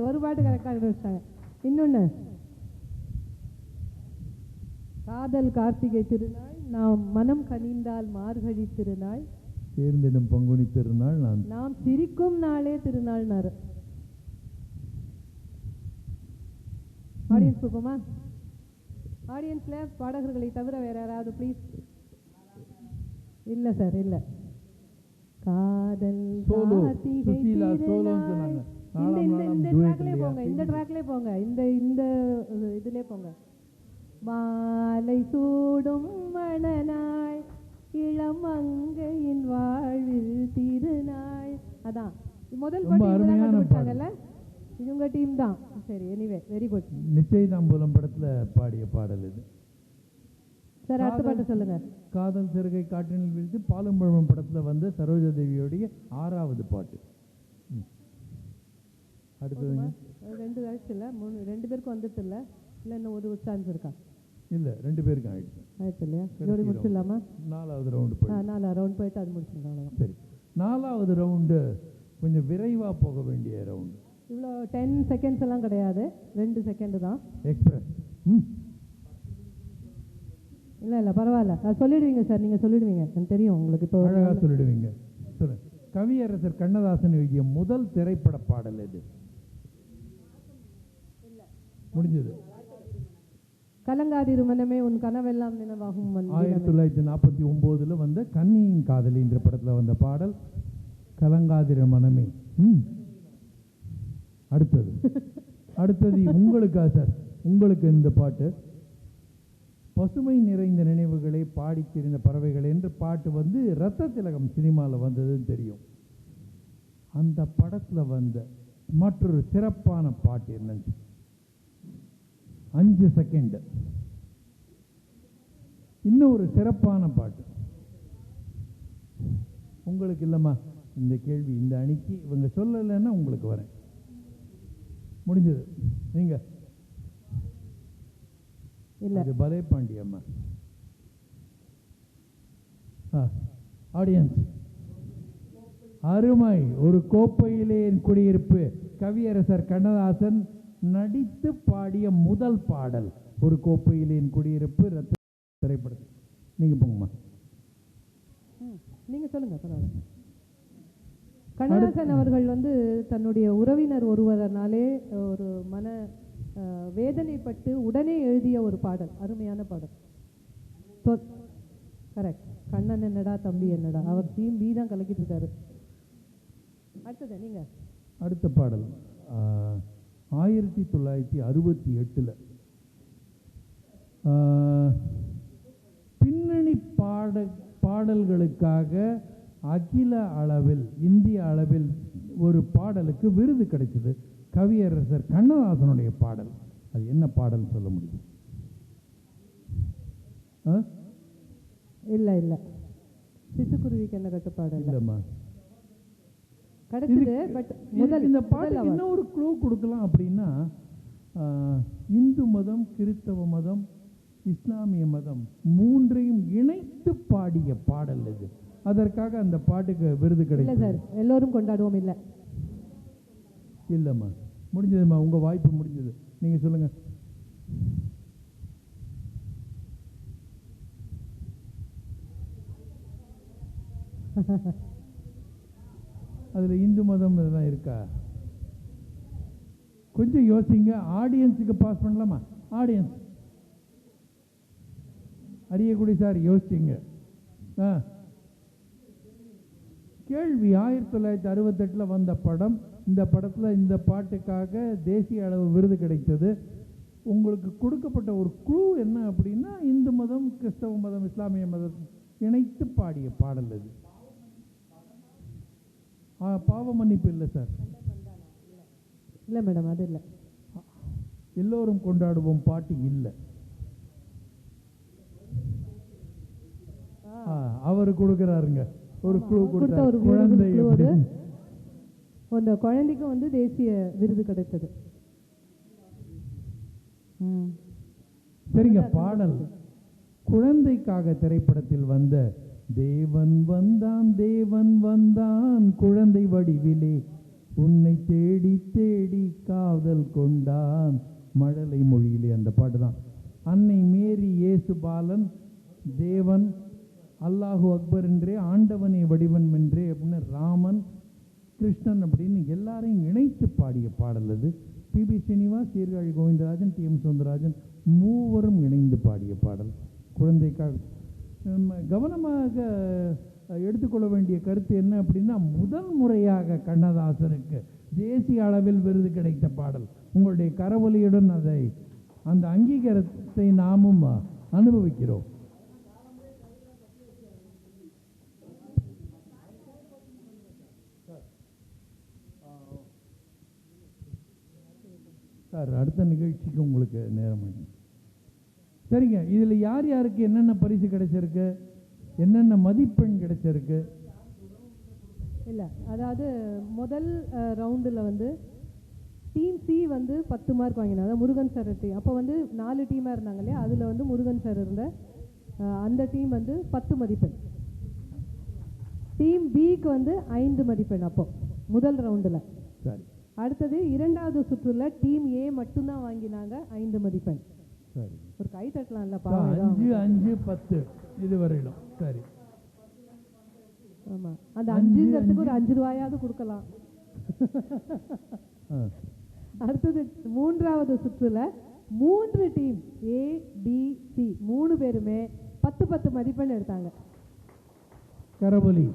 கண்டுபிடிச்சாங்க. இன்னொன்னு காதல் கார்த்திகை திருநாள் நாம் மனம் கனிந்தால் மார்கழி திருநாள் சேர்ந்திடும் பங்குனி திருநாள் நாம் சிரிக்கும் நாளே திருநாள்னாரு. ஆடியன்ஸ் கொடுப்போமா? ஆடியன்ஸ்ல பாடகர்களை தவிர வேற யாராவது ப்ளீஸ். இல்ல சார் இல்ல. காதல் கார்த்திகை திருநாள் இந்த ட்ராக்லயே போங்க, இந்த இதுலயே போங்க. மாலை சூடும் மணநாள் இளம் மங்கையின் வாழ்வில் திருநாள். அதான் முதல் பாட்டு கண்டுபிடிச்சாங்கல்ல, இவங்க டீம் தான். சரி, எனிவே வெரி குட். நிச்சயதாம்பூலம் படத்துல பாடிய பாடல் இது. சார் அடுத்த பாட்டு சொல்லுங்க. காதல் சிறகை காற்றினில் விழுந்து பாலும்பழம் படத்துல வந்து சரோஜா தேவியோடைய 6வது பாட்டு. அடுத்தது 2 ஆயிடுச்சு இல்ல, 2 பேருக்கு வந்துட்டு இல்ல இன்னும் ஒரு சான்ஸ் இருக்கா? இல்ல 2 பேருக்கு ஆயிடுச்சு இல்லையா? ஜோடி முடிச்சிடலாமா? 4வது ரவுண்டு போய் 4 ரவுண்ட் போயிட்டு அது முடிச்சிடலாம். சரி, 4வது ரவுண்டு கொஞ்சம் விரைவா போக வேண்டிய ரவுண்டு. இவ்வளோ 10 செகண்ட்ஸ் எல்லாம் கிடையாது, 2 செகண்ட் தான். எக்ஸ்பிரஸ். இல்ல பரவாயில்ல, அது சொல்லிடுவீங்க சார், நீங்க சொல்லிடுவீங்க, எனக்கு தெரியும் உங்களுக்கு. இப்போ அழகா சொல்லிடுவீங்க. சொல்லுங்க. கவியரசர் கண்ணதாசன் எழுதிய முதல் திரைப்பட பாடல் எது? முடிஞ்சது. கலங்காதிரு மனமே உன் கனவெல்லாம் நினைவாகும். 1949 வந்த கன்னியின் காதலி என்ற படத்துல வந்த பாடல் கலங்காதிரு மனமே. அடுத்தது உங்களுக்கா சார்? உங்களுக்கு இந்த பாட்டு பசுமை நிறைந்த நினைவுகளை பாடி திரிந்த பறவைகள் என்று பாட்டு வந்து ரத்த திலகம் சினிமாவில் வந்ததுன்னு தெரியும். அந்த படத்துல வந்த மற்றொரு சிறப்பான பாட்டு என்னன்னு 5 செகண்ட். இன்னும் ஒரு சிறப்பான பாட்டு உங்களுக்கு இல்லைம்மா. இந்த கேள்வி இந்த அணிக்கு இவங்க சொல்லலைன்னா உங்களுக்கு வரேன். முடிஞ்சது. நீங்க இல்லை. அது பலே பாண்டியம்மா. ஆடியன்ஸ், அருமை. ஒரு கோப்பையிலே என் குடியிருப்பு, கவியரசர் கண்ணதாசன் நடித்து பாடிய முதல் பாடல். ஒரு கோப்பையிலே என் குடியிருப்பு ரத்த திரைப்படம். நீங்க போங்கம்மா. நீங்க சொல்லுங்க, பரவாயில்ல. கண்ணதாசன் அவர்கள் வந்து தன்னுடைய உறவினர் ஒருவரனாலே ஒரு மன வேதனைப்பட்டு உடனே எழுதிய ஒரு பாடல், அருமையான பாடல். கரெக்ட். கண்ணன் என்னடா தம்பி என்னடா, அவர் டீம் பி தான் கலக்கிட்டு இருக்காரு. அடுத்தது நீங்க. அடுத்த பாடல் 1968 பின்னணி பாடல்களுக்காக அகில அளவில், இந்திய அளவில் ஒரு பாடலுக்கு விருது கிடைச்சது. கவியரசர் கண்ணதாசனுடைய பாடல். அது என்ன பாடல் சொல்ல முடியும்? இல்ல இல்ல, சிட்டுக்குருவிக்கு என்ன கட்டுப்பாடு இல்லம்மா. கிடைச்சது. பட் முதல் இந்த பாட்டுக்கு என்ன ஒரு க்ளூ கொடுக்கலாம் அப்படின்னா, இந்து மதம், கிறிஸ்தவ மதம், இஸ்லாமிய மதம் மூன்றையும் இணைத்து பாடிய பாடல் இது. அதற்காக அந்த பாட்டுக்கு விருது இல்ல கிடைச்சது. சார், எல்லோரும் கொண்டாடுவோம். இல்ல இல்லம்மா, முடிஞ்சதும்மா, உங்க வாய்ப்பு முடிஞ்சது. நீங்க சொல்லுங்க. அதுல இந்து மதம் இதெல்லாம் இருக்கா? கொஞ்சம் யோசிங்க. ஆடியன்ஸுக்கு பாஸ் பண்ணலாமா? ஆடியன்ஸ், அரியக்குடி சார் யோசிச்சிங்க. கேள்வி 1968 வந்த படம். இந்த படத்தில் இந்த பாட்டுக்காக தேசிய அளவு விருது கிடைத்தது. உங்களுக்கு கொடுக்கப்பட்ட ஒரு க்ளூ என்ன அப்படின்னா, இந்து மதம், கிறிஸ்தவ மதம், இஸ்லாமிய மதம் இணைத்து பாடிய பாடல் அது. பாவ மன்னிப்பு இல்லை சார். இல்லை மேடம், அது இல்லை. எல்லோரும் கொண்டாடுவோம் பாட்டு இல்லை. அவர் கொடுக்கிறாருங்க ஒரு க்ளூ கொடுத்தாரு. குழந்தை அந்த குழந்தைக்கும் வந்து தேசிய விருது கிடைத்தது. சரிங்க. பாடல் குழந்தைக்காக திரைப்படத்தில் வந்த தேவன் வந்தான், தேவன் வந்தான் குழந்தை வடிவிலே, உன்னை தேடி தேடி காதல் கொண்டான் மழலை மொழியிலே, அந்த பாட்டு தான். அன்னை மேரி, இயேசு பாலன், தேவன், அல்லாஹு அக்பர் என்றே, ஆண்டவனை வடிவன் என்றே அப்படின்னு ராமன், கிருஷ்ணன் அப்படின்னு எல்லாரையும் இணைத்து பாடிய பாடல் அது. பி.பி. ஸ்ரீனிவாஸ், சீர்காழி கோவிந்தராஜன், டி.எம். சௌந்தரராஜன் மூவரும் இணைந்து பாடிய பாடல் குழந்தைக்காக. கவனமாக எடுத்துக்கொள்ள வேண்டிய கருத்து என்ன அப்படின்னா, முதல் முறையாக கண்ணதாசனுக்கு தேசிய அளவில் விருது கிடைத்த பாடல். உங்களுடைய கரவொலியுடன் அதை, அந்த அங்கீகாரத்தை நாமும் அனுபவிக்கிறோம். சார், அடுத்த நிகழ்ச்சிக்கு உங்களுக்கு நேரம் ஆகும். சரிங்க. இதில் யார் யாருக்கு என்னென்ன பரிசு கிடைச்சிருக்கு, என்னென்ன மதிப்பெண் கிடைச்சிருக்கு? இல்லை, அதாவது முதல் ரவுண்டில் வந்து டீம் சி வந்து 10 மார்க் வாங்கினாங்க. முருகன் சார் டீம் அப்போ வந்து 4 டீமாக இருந்தாங்க இல்லையா, அதில் வந்து முருகன் சார் இருந்த அந்த டீம் வந்து 10 மதிப்பெண். டீம் பிக்கு வந்து 5 மதிப்பெண் அப்போ முதல் ரவுண்டில். சரி. அடுத்தது இரண்டாவது சுற்றுல டீம் ஏ மட்டும்தான் வாங்கினாங்க 5 மதிப்பெண். சரி. ஒரு கை தட்டலாம் இல்ல? 5, 5, 10 இதுவரையிலும். சரி. ஆமா, அந்த 5ங்கிறதுக்கு ஒரு 5 ரூபாயாவது கொடுக்கலாம். அடுத்தது மூன்றாவது சுற்றுல 3 டீம் ஏ பி சி 3 பேருமே 10 மதிப்பெண் எடுத்தாங்க. கரவொலி.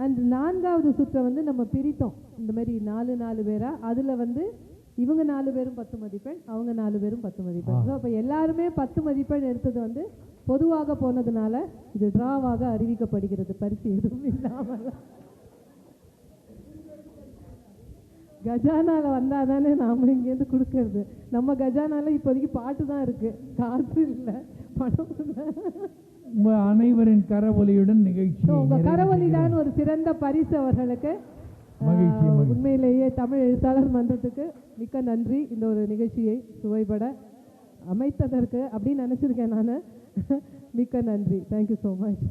அண்ட் நான்காவது சுற்றை வந்து நம்ம பிரித்தோம் இந்த மாதிரி 4 பேரா. அதில் வந்து இவங்க 4 பேரும் 10 மதிப்பெண், அவங்க 4 பேரும் 10 மதிப்பெண். ஸோ அப்போ எல்லாருமே 10 மதிப்பெண் எடுத்தது வந்து பொதுவாக போனதுனால இது டிராவாக அறிவிக்கப்படுகிறது, பரிசு எதுவும் இல்லாமல். கஜானால வந்தால் தானே நாம் இங்கேருந்து கொடுக்கறது. நம்ம கஜானால இப்போதைக்கு பாட்டு தான் இருக்கு, காசு இல்லை, பணம் இல்லை. அனைவரின் கரவொலியுடன் நிகழ்ச்சி. உங்க கரவொலி தான் ஒரு சிறந்த பரிசு அவர்களுக்கு. உண்மையிலேயே தமிழ் எழுத்தாளர் மன்றத்துக்கு மிக்க நன்றி இந்த ஒரு நிகழ்ச்சியை சுவைபட அமைத்ததற்கு அப்படின்னு நினச்சிருக்கேன் நான். மிக்க நன்றி. Thank you so much.